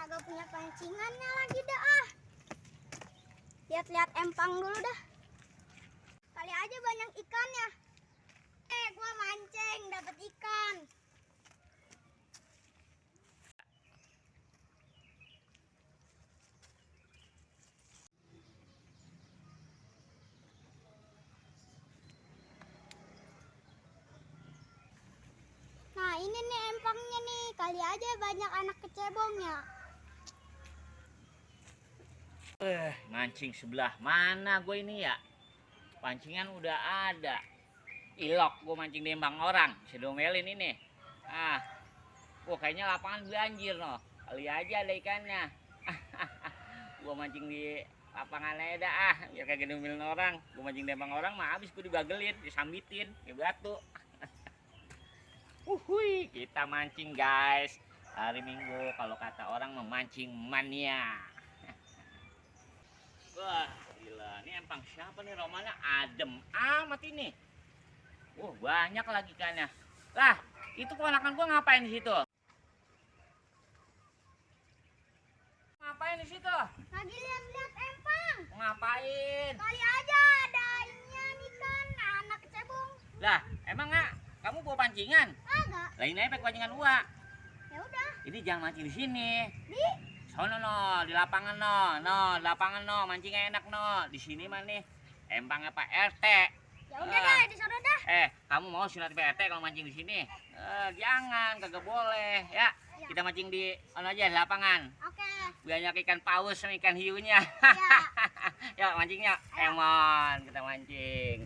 kagak punya pancingannya lagi dah ah. Lihat-lihat empang dulu dah. Kali aja banyak ikannya. Gua mancing dapat ikan. Nah ini nih empangnya nih, kali aja banyak anak kecebongnya. Mancing sebelah mana gue ini ya? Pancingan udah ada. Ilok gue mancing di embang orang, sedomelin ini. Kayaknya lapangan banjir noh. Kali aja ada ikannya. Gue mancing di lapangan aja dah biar kagak domelin orang. Gue mancing di embang orang mah habis gue dibagelin, disambitin kayak batu. Kita mancing guys. Hari Minggu kalau kata orang memancing mania. Wah gila, ini empang siapa nih Romana? Adem amat ini. Banyak lagi ikannya. Lah, itu keponakan gua ngapain di situ? Ngapain di situ? Lagi lihat-lihat empang. Ngapain? Kali aja ada inian ikan anak kecebong. Lah, emang nggak? Kamu bawa pancingan? Agak. Lah ini pakai pancingan gua. Ya udah. Ini jangan mancing di sini. Di Sono no, di lapangan di lapangan mancingnya enak no. Di sini mah nih empangnya Pak RT. ya udah dah di sana dah. Kamu mau sunat Pak RT kalau mancing di sini? Jangan, kagak boleh ya. Ya. Kita mancing di mana aja di lapangan. Oke. Banyak ikan paus sama ikan hiunya. Ya. Yuk mancingnya. Ayo. Emon, kita mancing.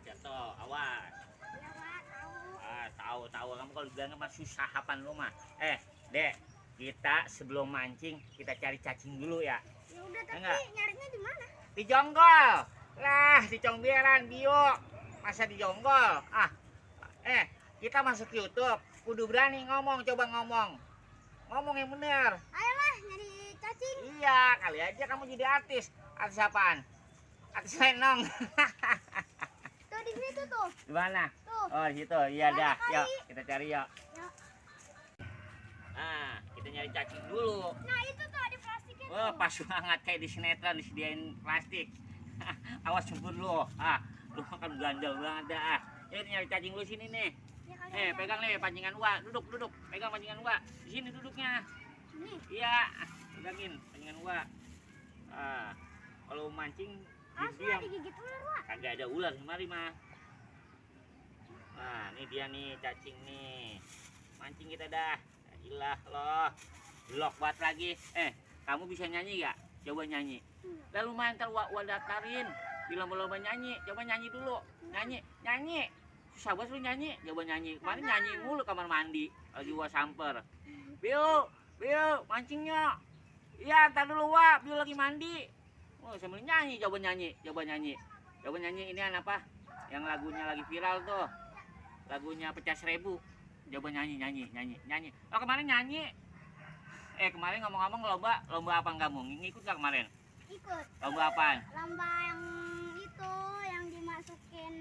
Jatuh, awas. Ya Pak, tahu. Tahu kamu kalau bilang mah susah apaan lu mah. Dek, kita sebelum mancing kita cari cacing dulu ya. Ya udah tapi Enggak. nyarinya di mana? Di jonggol. Lah, di congberan bio. Masa di jonggol? Kita masuk YouTube, kudu berani ngomong, coba ngomong. Ngomong yang bener. Ayolah nyari cacing. Iya, kali aja kamu jadi artis. Artis apaan? Artis lenong. Tuh di situ tuh. Di mana? Tuh. Oh, di situ. Iya Mana dah. kali? Yuk, kita cari yuk. Ya. Kita nyari cacing dulu. Nah itu tuh ada plastiknya tuh. Pas banget kayak di sinetron disediain plastik. Awas jemput lu. Lu makan gandel banget dah. Yuk nyari cacing lu sini nih. Ya, kali aja. Pegang nih pancingan gua. Duduk. Pegang pancingan gua. Di sini duduknya. Ini. Iya, pegangin pancingan gua. Kalau mancing Asma diam. digigit ular, Wak. Kagak ada ular kemari mah. Ini dia nih cacing nih. Mancing kita dah. Ilah loh. Blok banget lagi. Kamu bisa nyanyi gak? Coba nyanyi. Lalu main ntar gua daftarin di lomba-lomba nyanyi. Coba nyanyi dulu. Nyanyi. Susah banget lu nyanyi. Coba nyanyi. Kemarin nyanyi mulu kamar mandi. Lagi gua samper. Bio, mancingnya. Iya, ntar dulu Wak. Bio lagi mandi. Sambil nyanyi. Coba nyanyi. Ini apa? Yang lagunya lagi viral tuh. Lagunya Pecah Seribu. Coba nyanyi. Oh kemarin nyanyi. Kemarin ngomong-ngomong lomba apaan kamu? Ngikut gak kemarin? Ikut. Lomba apaan? Lomba yang itu yang dimasukin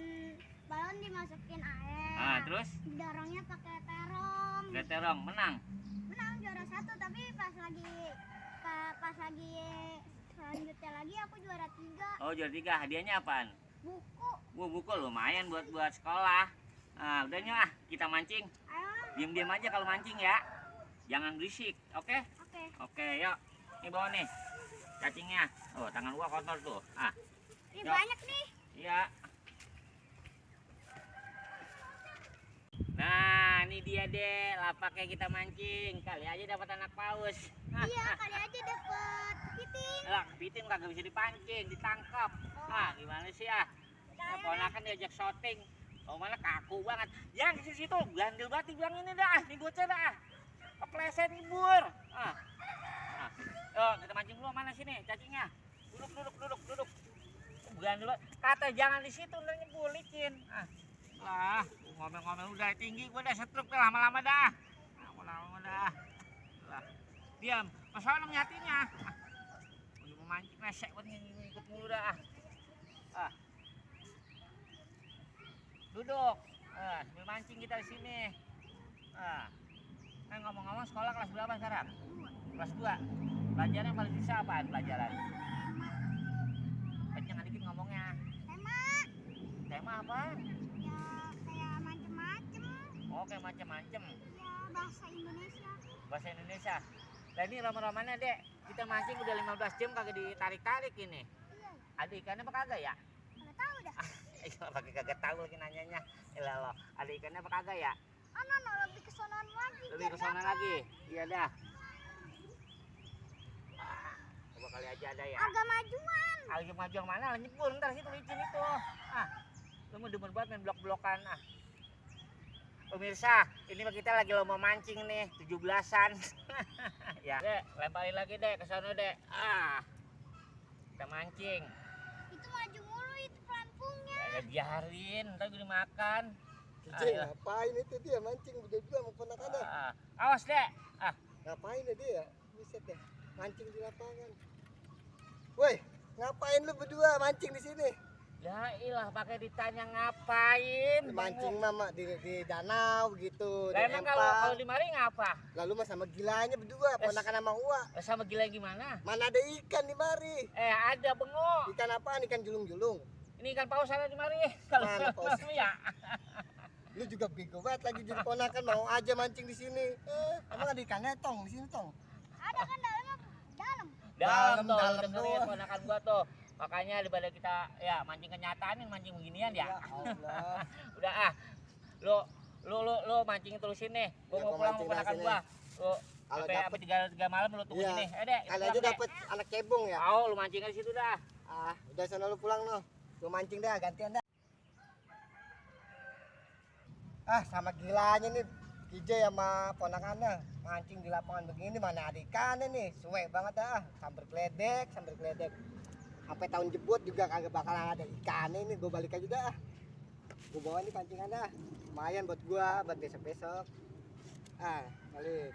balon dimasukin air. Terus? Didorongnya pakai terong. Terong, menang. Menang juara 1 tapi pas lagi selanjutnya lagi aku juara 3. Oh juara 3, hadiahnya apaan? Buku. Buku lumayan buat sekolah. Udah nyok kita mancing. Ayo. Diam aja kalau mancing ya. Jangan berisik, oke? Oke, yuk. Ini bawa nih cacingnya. Tangan gua kotor tuh. Ini Yuk. banyak nih. Iya. Nah, ini dia deh lapaknya kita mancing. Kali aja dapat anak paus. Iya, kali aja dapet kepiting. Lah, kepiting kagak bisa dipancing, ditangkap. Gimana sih ya? Ponakan diajak syuting. Oh malah kaku banget. Yang di situ gandel banget bilang ini dah, nih bocah dah. Kepleset ibur. Kita mancing dulu mana sini cacingnya. Duduk. Gandel banget. Kata jangan di situ ntar nyebul licin. Ngomel-ngomel udah tinggi gua udah setruk dah lama-lama dah. Lama-lama dah. Lah. Diam. Masa lu ngeliatinnya? Udah mau mancing resek buat ngikut mulu dah. Duduk. Sambil mancing kita di sini. Ngomong-ngomong sekolah kelas berapa sekarang? Kelas 2. Pelajaran yang paling susah apaan pelajaran? Kenceng dikit ngomongnya. Tema. Tema apa? Ya kayak macem-macem. Oh, kayak macem-macem. Ya bahasa Indonesia. Bahasa Indonesia. Nah ini lama-lamanya dek, kita mancing udah 15 jam kagak ditarik-tarik ini. Iya. Ada ikannya apa kagak ya? Nggak tahu dah. Iya pakai kagak tahu lagi nanyanya. Elah lo, ada ikannya apa kagak ya? No, lebih ke sonoan lagi. Lebih ke sana lagi. Iya dah. Coba kali aja ada ya. Agak majuan. Agak maju yang mana? Nyebur ntar situ licin itu. Lu mau demen banget main blok-blokan. Pemirsa, ini kita lagi lomba mancing nih, 17-an. Ya, Dek, lemparin lagi dek ke sana dek. Kita mancing. Itu maju mulu itu pelampungnya. Ya, biarin, ntar gue dimakan. Kijay, ngapain itu dia mancing berdua mau ponakannya? Awas dek. Ngapain ya dia? Buset deh, mancing di lapangan. Woi, ngapain lu berdua mancing di sini? Ya ilah pakai ditanya ngapain? Mancing mama di danau gitu. Lah emang kalau di mari ngapa? Lalu mah sama gilanya berdua, ponakan sama Uwa. Sama gila gimana? Mana ada ikan di mari? Ada bengok. Ikan apaan? Ikan julung-julung. Ini ikan paus ada di mari. Kalau Mana paus? ya. Lu juga bego banget lagi jadi ponakan mau aja mancing di sini. Emang ada ikannya tong di sini tong? Ada kan dalamnya dalam. Dalam Dalam dengerin doang. ponakan gua tuh. Makanya daripada kita ya mancing kenyataan nih mancing beginian ya. Ya Allah. Udah lu mancing terusin nih. Gua Ya, mau gua pulang mancing mau ponakan sini. gua. Lu Kalau sampai dapet- 3 malam lu tunggu Iya. sini. Dek. Kali aja dapet anak cebong ya. Lu mancing di situ dah. Udah sana lu pulang no. Gua mancing dah, gantian dah. Sama gilanya nih Kijay sama ponakannya mancing di lapangan begini mana ada ikannya nih. Suwe banget dah. Sambil geledek. Sampai tahun jebut juga kagak bakalan ada ikannya ini. Gua balik aja dah. Gua bawa nih pancingan dah. Lumayan buat gua buat besok-besok. Balik.